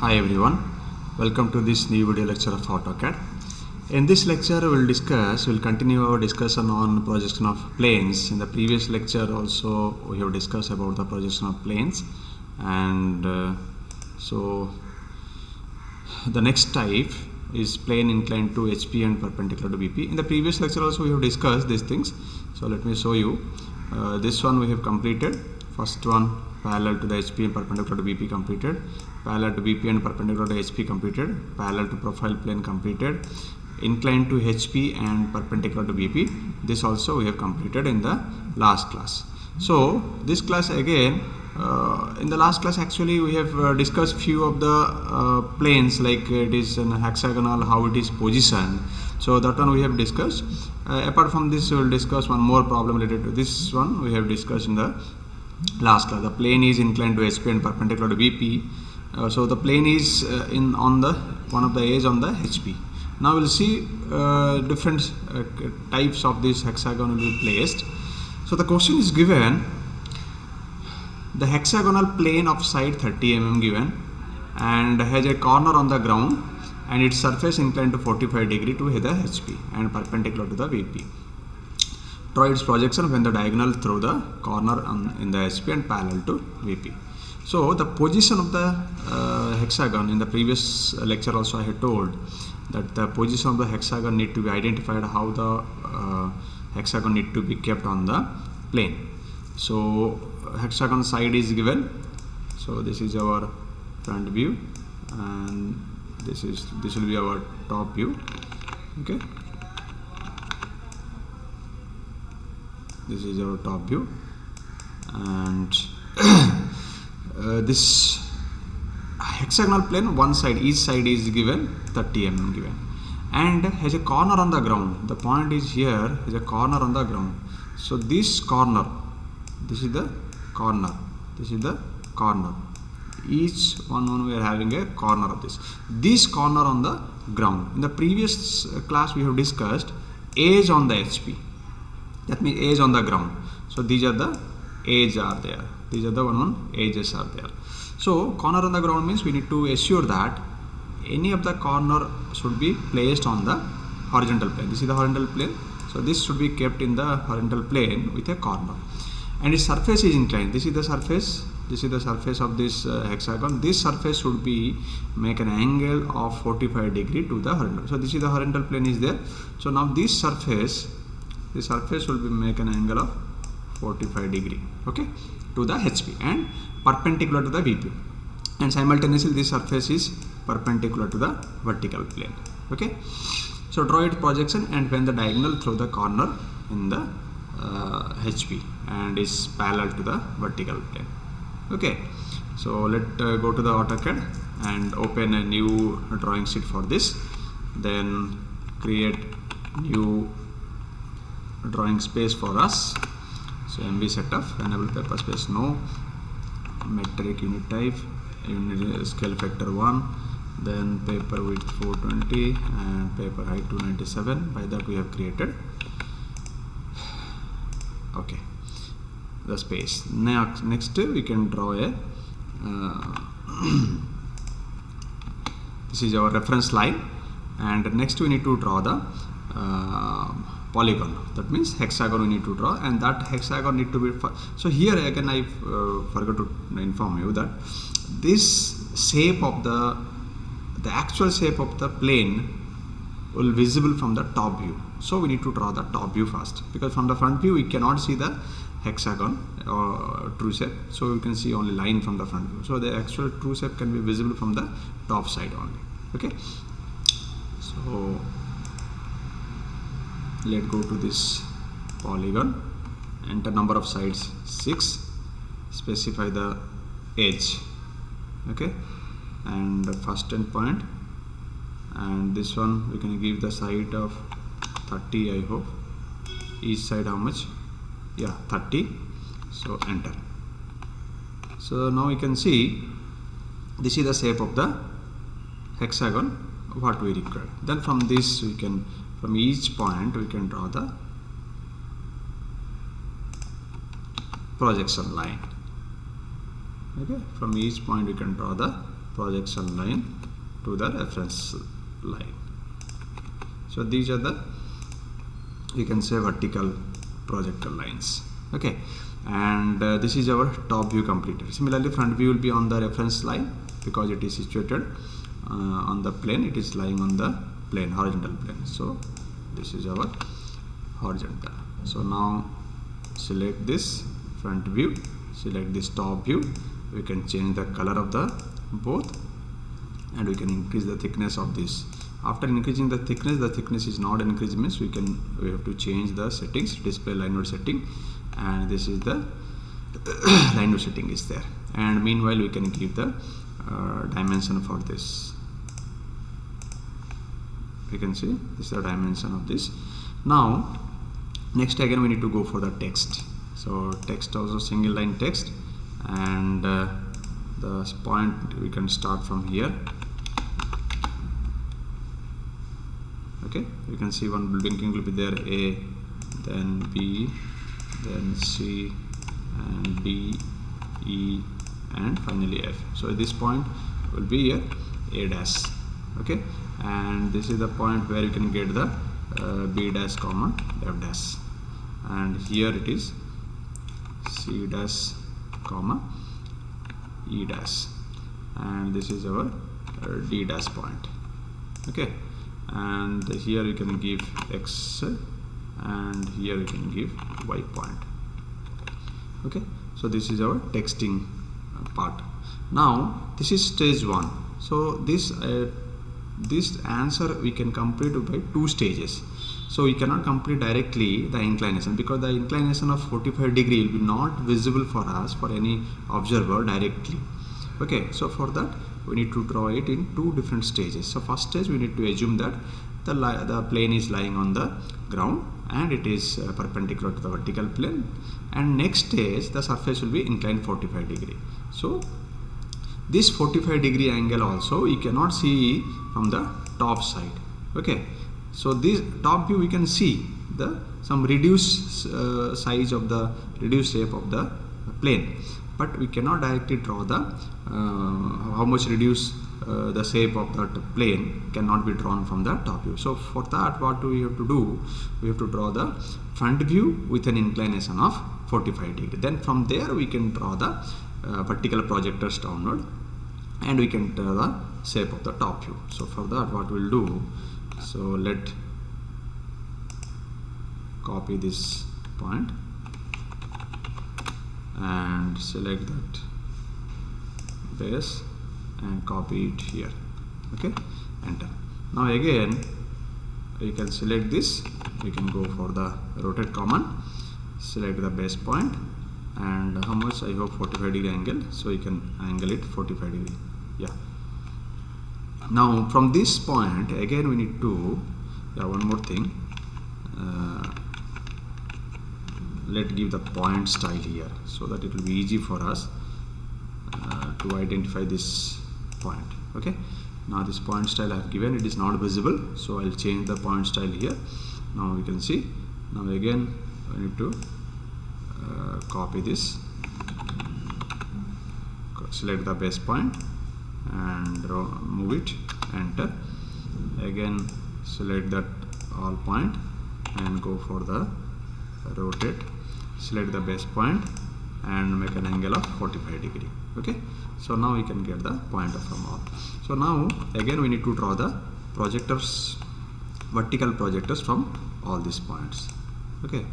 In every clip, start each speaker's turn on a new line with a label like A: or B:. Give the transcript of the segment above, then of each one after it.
A: Hi everyone, welcome to this new video lecture of AutoCAD. In this lecture we'll continue our discussion on projection of planes. In the previous lecture also we have discussed about the projection of planes, and so the next type is plane inclined to HP and perpendicular to BP. In the previous lecture also we have discussed these things, so let me show you. This one we have completed. First one, parallel to the HP and perpendicular to BP completed, parallel to BP and perpendicular to HP completed, parallel to profile plane completed, inclined to HP and perpendicular to BP. This also we have completed in the last class. So this class again, in the last class actually we have discussed few of the planes, like it is in hexagonal, how it is positioned. So that one we have discussed. Apart from this, we will discuss one more problem related to this one we have discussed in the last class. The plane is inclined to HP and perpendicular to BP. So the plane is on the one of the edge on the HP. Now we'll see different types of this hexagon will be placed. So the question is given: the hexagonal plane of side 30 mm given and has a corner on the ground and its surface inclined to 45 degree to the HP and perpendicular to the VP. Draw its projection when the diagonal through the corner in the HP and parallel to VP. So the position of the hexagon, in the previous lecture also I had told that the position of the hexagon need to be identified, how the hexagon need to be kept on the plane. So hexagon side is given. So this is our front view and this will be our top view. Okay. This is our top view, and this hexagonal plane, one side, each side is given 30 mm given and has a corner on the ground. The point is here is a corner on the ground. So this corner, this is the corner, this is the corner. Each one we are having a corner of this corner on the ground. In the previous class we have discussed edge on the HP. That means edge on the ground. So these are the edge are there. These are the one edges are there. So corner on the ground means we need to assure that any of the corner should be placed on the horizontal plane. This is the horizontal plane. So this should be kept in the horizontal plane with a corner. And its surface is inclined. This is the surface. This is the surface of this hexagon. This surface should be make an angle of 45 degree to the horizontal. So this is the horizontal plane is there. So now this surface will be make an angle of 45 degree, okay, to the HP and perpendicular to the VP, and simultaneously this surface is perpendicular to the vertical plane. Okay, so draw its projection and when the diagonal through the corner in the HP and is parallel to the vertical plane. Okay, so let's go to the AutoCAD and open a new drawing sheet for this, then create new drawing space for us. So MB setup, enable paper space no, metric unit type, unit scale factor 1, then paper width 420 and paper height 297. By that we have created okay the space. Next we can draw a this is our reference line, and next we need to draw the polygon. That means hexagon we need to draw, and that hexagon need to be so here again I forgot to inform you that this shape of the actual shape of the plane will visible from the top view. So we need to draw the top view first, because from the front view we cannot see the hexagon or true shape, so we can see only line from the front view. So the actual true shape can be visible from the top side only. Okay, so let's go to this polygon, enter number of sides 6, specify the edge, okay, and the first endpoint, and this one we can give the side of 30. I hope each side how much, yeah, 30. So enter. So now you can see this is the shape of the hexagon what we require. Then from this we can, from each point we can draw the projection line. Okay, from each point we can draw the projection line to the reference line. So these are the, you can say, vertical projector lines. Okay, and this is our top view completed. Similarly, front view will be on the reference line because it is situated on the plane. It is lying on the plane, horizontal plane. So this is our horizontal. So now select this front view, select this top view. We can change the color of the both, and we can increase the thickness of this. After increasing the thickness is not increased, means we have to change the settings, display line node setting, and this is the line node setting is there. And meanwhile we can give the dimension for this. You can see this is the dimension of this. Now next again we need to go for the text. So text also single line text, and the point we can start from here. Okay, you can see one blinking will be there, A, then B, then C, and D, E, and finally F. So at this point will be here A dash. Okay, and this is the point where you can get the B dash comma F dash, and here it is C dash comma E dash, and this is our D dash point. Okay, and here you can give X, and here you can give Y point. Okay, so this is our texting part. Now this is stage 1. So this answer we can complete by 2 stages. So we cannot complete directly the inclination, because the inclination of 45 degree will be not visible for us, for any observer directly. Okay, so for that we need to draw it in 2 different stages. So first stage we need to assume that the plane is lying on the ground and it is perpendicular to the vertical plane, and next stage the surface will be inclined 45 degree. So this 45 degree angle also we cannot see from the top side. Okay, so this top view we can see the some reduced size of the reduced shape of the plane, but we cannot directly draw the how much reduce the shape of that plane cannot be drawn from the top view. So for that, what do we have to do? We have to draw the front view with an inclination of 45 degree. Then from there we can draw the vertical projectors downward, and we can draw the shape of the top view. So for that, what we'll do, so let copy this point and select that base and copy it here. Okay, enter. Now again you can select this, you can go for the rotate command, select the base point, and how much, I hope 45 degree angle, so you can angle it 45 degree. Yeah, now from this point again we need to, one more thing, let's give the point style here, so that it will be easy for us to identify this point. Okay, now this point style I have given, it is not visible, so I'll change the point style here. Now we can see. Now again I need to copy this, select the base point and move it, enter. Again select that all point and go for the rotate, select the base point and make an angle of 45 degree. Okay, so now we can get the pointer from all. So now again we need to draw the projectors, vertical projectors from all these points. Okay,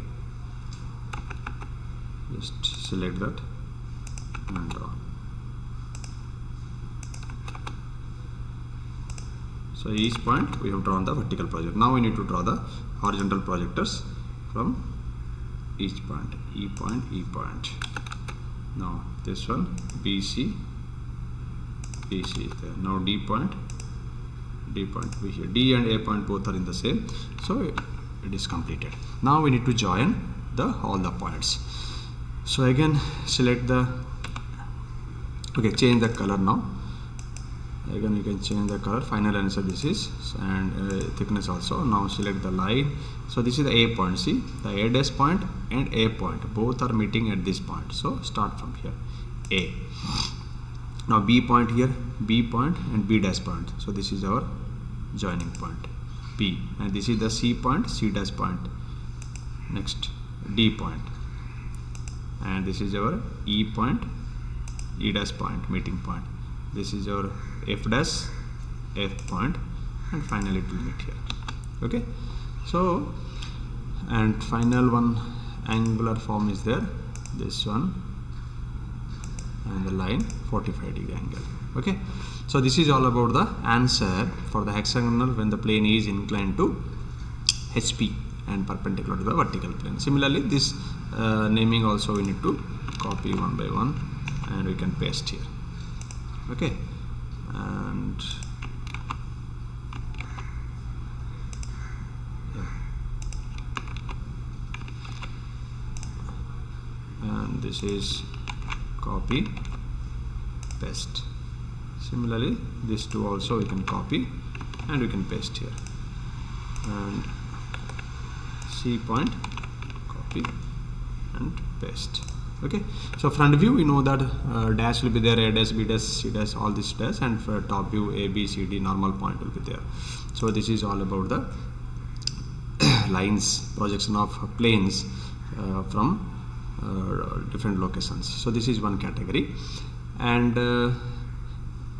A: just select that and draw. So each point we have drawn the vertical project. Now we need to draw the horizontal projectors from each point, E point, E point. Now this one BC, BC is there. Now D point be here. D and A point both are in the same, so it is completed. Now we need to join all the points. So again select the, okay, change the color now. Again you can change the color, final answer this is, and thickness also. Now select the line. So this is the A point. See, the A dash point and A point both are meeting at this point, so start from here, A. Now B point here, B point and B dash point. So this is our joining point P, and this is the C point, C dash point. Next D point, and this is our E point, E dash point, meeting point. This is our F dash, F point, and finally it will meet here. Okay, so and final one angular form is there, this one, and the line 45-degree angle. Okay, so this is all about the answer for the hexagonal when the plane is inclined to HP and perpendicular to the vertical plane. Similarly, this naming also we need to copy one by one, and we can paste here. Okay, and and this is copy, paste. Similarly, these two also we can copy and we can paste here, and C point, copy and paste. Okay, so front view we know that dash will be there, A dash, B dash, C dash, all this dash, and for top view A, B, C, D normal point will be there. So this is all about the lines, projection of planes from different locations. So this is one category, and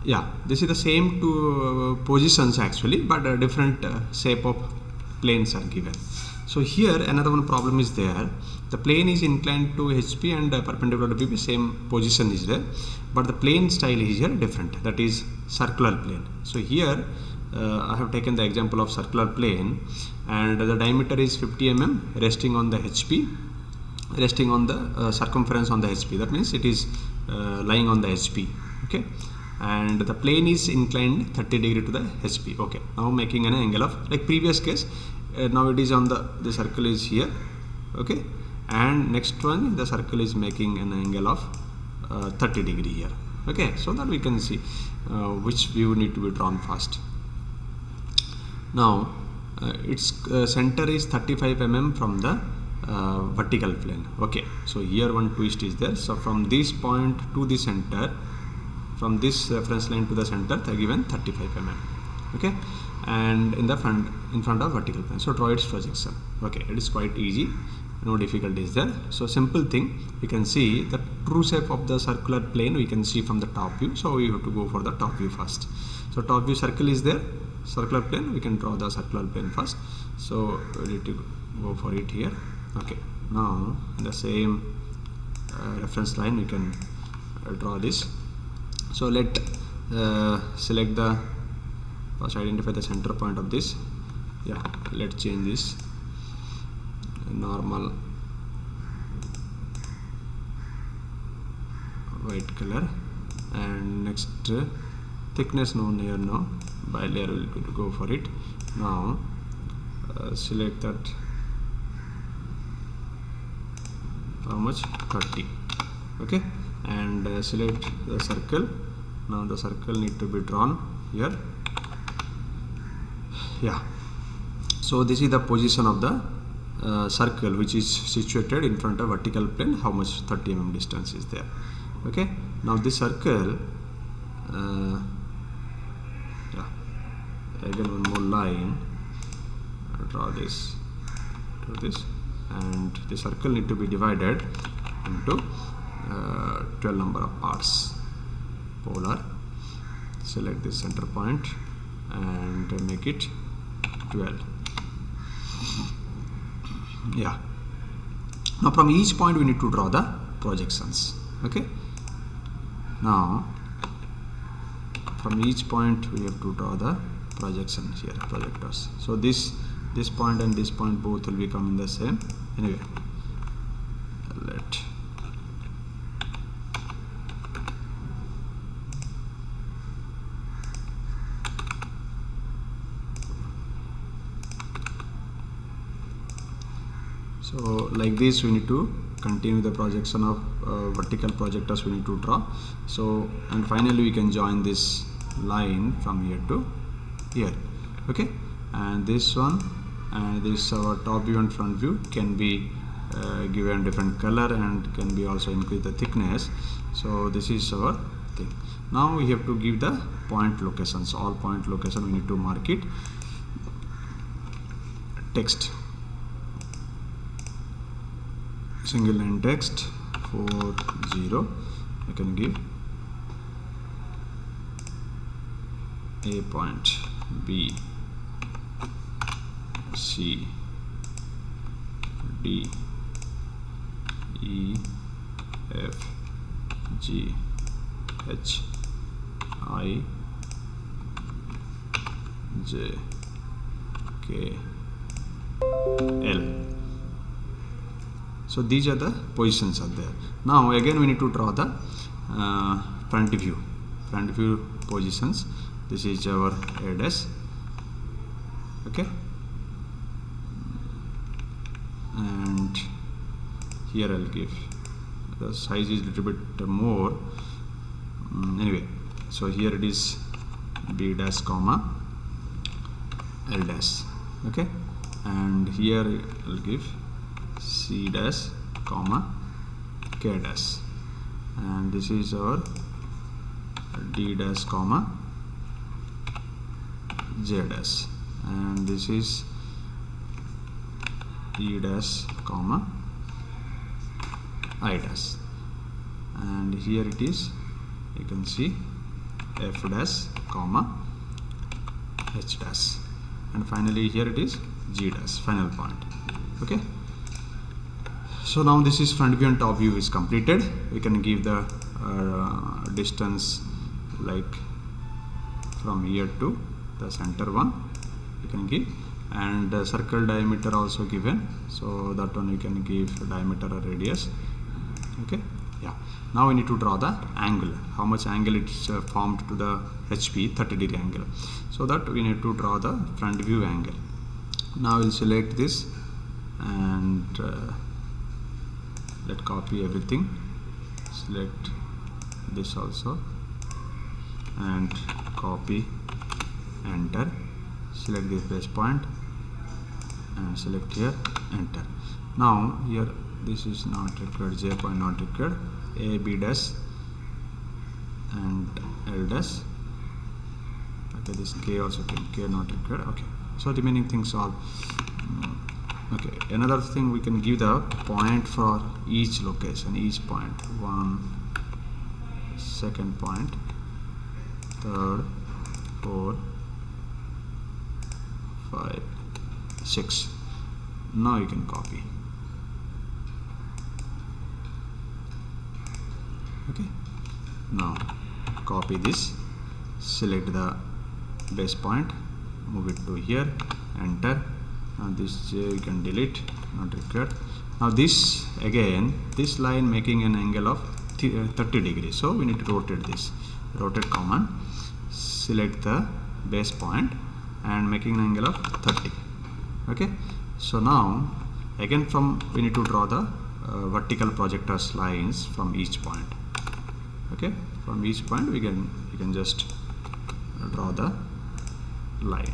A: yeah, this is the same two positions actually, but a different shape of planes are given. So here another one problem is there. The plane is inclined to HP and perpendicular to BP, same position is there, but the plane style is here different, that is circular plane. So here I have taken the example of circular plane, and the diameter is 50 mm resting on the HP, resting on the circumference on the HP, that means it is lying on the HP. Okay, and the plane is inclined 30 degree to the HP. Okay, now making an angle of, like previous case, now it is on the circle is here. Okay, and next one the circle is making an angle of 30 degree here. Okay, so that we can see which view need to be drawn first. Now its center is 35 mm from the vertical plane. Okay, so here one twist is there. So from this point to the center, from this reference line to the center, they are given 35 mm. Okay, and in front of vertical plane. So draw its projection. Okay, it is quite easy, no difficulties there. So simple thing, you can see the true shape of the circular plane we can see from the top view. So we have to go for the top view first. So top view circle is there, circular plane, we can draw the circular plane first. So we need to go for it here. Okay, now in the same reference line we can draw this. So let select the first, identify the center point of this. Yeah, let's change this normal white color, and next thickness known here. Now by layer we will go for it. Now select that, how much, 30. Okay, and select the circle. Now the circle need to be drawn here. Yeah, so this is the position of the circle which is situated in front of vertical plane, how much, 30 mm distance is there. Okay, now this circle, yeah, again one more line, draw this to this, and the circle need to be divided into 12 number of parts, polar. Select this center point and make it 12. Yeah, now from each point we need to draw the projections. Okay, now from each point we have to draw the projections here, projectors. So this point and this point both will become in the same. Anyway, let so like this we need to continue the projection of vertical projectors we need to draw. So, and finally we can join this line from here to here. Okay, and this one and this our top view and front view can be given different color and can be also increase the thickness. So this is our thing. Now we have to give the point locations. All point location we need to mark it. Text, single line text 40. I can give A point, B, C, D, E, F, G, H, I, J, K, L. So these are the positions are there. Now again we need to draw the front view positions. This is our A dash. Okay, and here I'll give the size is a little bit more. Anyway, so here it is B dash comma L dash. Okay, and here I'll give C dash comma K dash, and this is our D dash comma J dash, and this is E dash comma I dash, and here it is, you can see F dash comma H dash, and finally here it is G dash, final point. Okay, so now this is front view and top view is completed. We can give the distance like from here to the center one you can give, and circle diameter also given, so that one you can give diameter or radius. Okay, yeah, now we need to draw the angle, how much angle it's formed to the HP 30° angle, so that we need to draw the front view angle. Now we'll select this and let copy everything, select this also and copy, enter, select this base point and select here, enter. Now here this is not required, J point not required, A, B dash and L dash. Okay, this K also K not required. Okay, so remaining things all. Okay, another thing, we can give the point for each location, each point, 1, second point, third, 4, 5, 6. Now you can copy. Okay, now copy this, select the base point, move it to here, enter. Now this J you can delete, not required. Now this again, this line making an angle of 30 degrees, so we need to rotate this, rotate command, select the base point and making an angle of 30. Okay, so now again we need to draw the vertical projectors lines from each point. Okay, from each point you can just draw the line.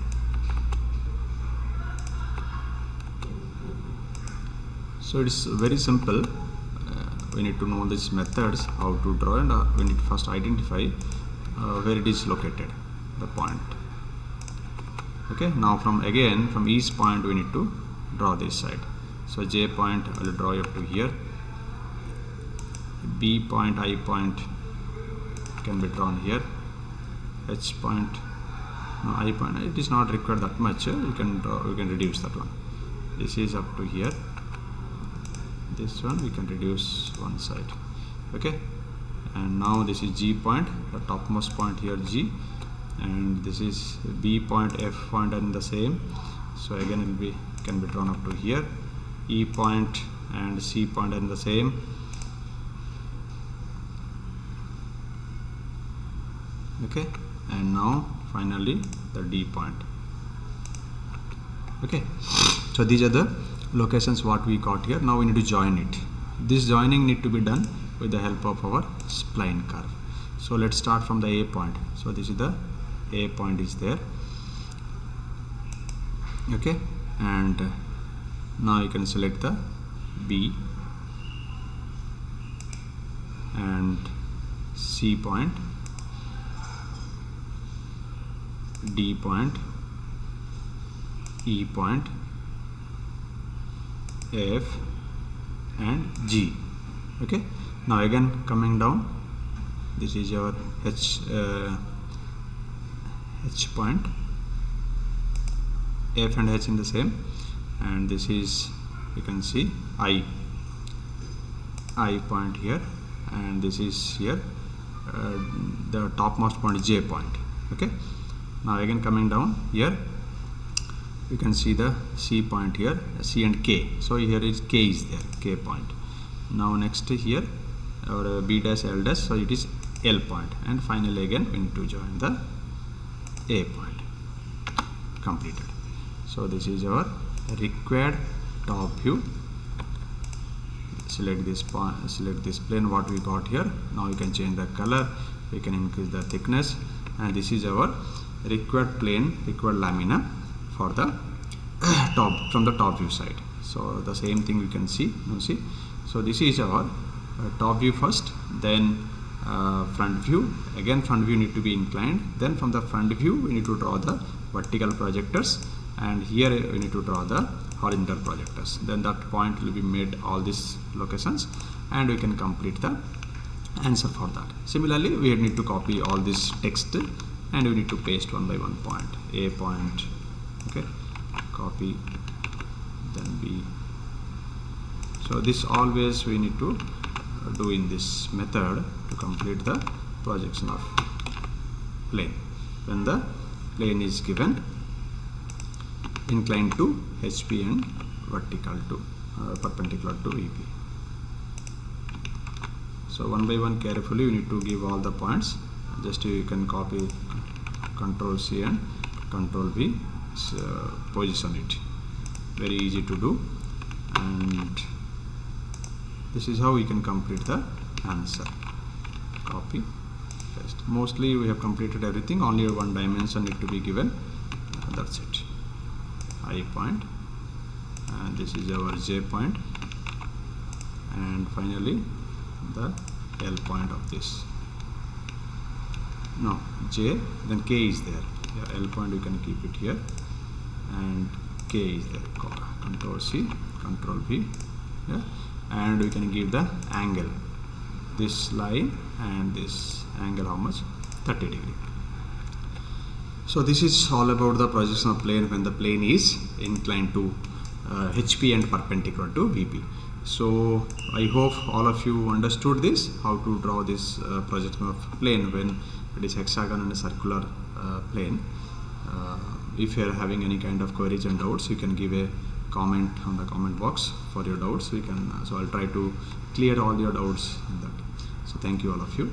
A: So it's very simple. We need to know these methods how to draw, and we need to first identify where it is located, the point. Okay, now from each point we need to draw this side. So J point I will draw up to here, B point, I point can be drawn here, H point, no, I point it is not required that much, you can reduce that one. This is up to here, this one we can reduce one side. Okay, and now this is G point, the topmost point here G, and this is B point, F point and the same, so again it can be drawn up to here, E point and C point and the same. Okay, and now finally the D point. Okay, so these are the locations what we got here. Now we need to join it. This joining need to be done with the help of our spline curve. So let's start from the A point. So this is the A point is there. Okay, and now you can select the B and C point D point, E point, F and G. Okay, now again coming down, this is your H point, F and H in the same, and this is, you can see I point here, and this is here the topmost point, J point. Okay, now again coming down here, you can see the C point here, C and K. So here is K is there, K point. Now next here our B dash, L dash, so it is L point, and finally again we need to join the A point. Completed. So this is our required top view. Select this point, select this plane what we got here. Now you can change the color, we can increase the thickness, and this is our required plane, required lamina for the top, from the top view side. So the same thing we can see. Now see, so this is our top view first, then front view. Again front view need to be inclined, then from the front view we need to draw the vertical projectors, and here we need to draw the horizontal projectors. Then that point will be made all these locations, and we can complete the answer for that. Similarly we need to copy all this text, and we need to paste one by one point. A point, okay, copy, then B. So this always we need to do in this method to complete the projection of plane. When the plane is given inclined to HP and vertical to perpendicular to VP. So one by one carefully you need to give all the points. Just you can copy, Control C and Control V, position it. Very easy to do, and this is how we can complete the answer. Copy, paste. Mostly we have completed everything, only one dimension need to be given. That's it. I point, and this is our J point, and finally the L point of this. No, J, then K is there. Yeah, L point you can keep it here, and K is there. Control C, Control V. Yeah, and we can give the angle, this line and this angle how much, 30 degree. So this is all about the projection of plane when the plane is inclined to HP and perpendicular to VP. So I hope all of you understood this, how to draw this projection of plane when it is hexagon and a circular plane. If you are having any kind of queries and doubts, you can give a comment on the comment box for your doubts. We can, so I'll try to clear all your doubts in that. So thank you all of you.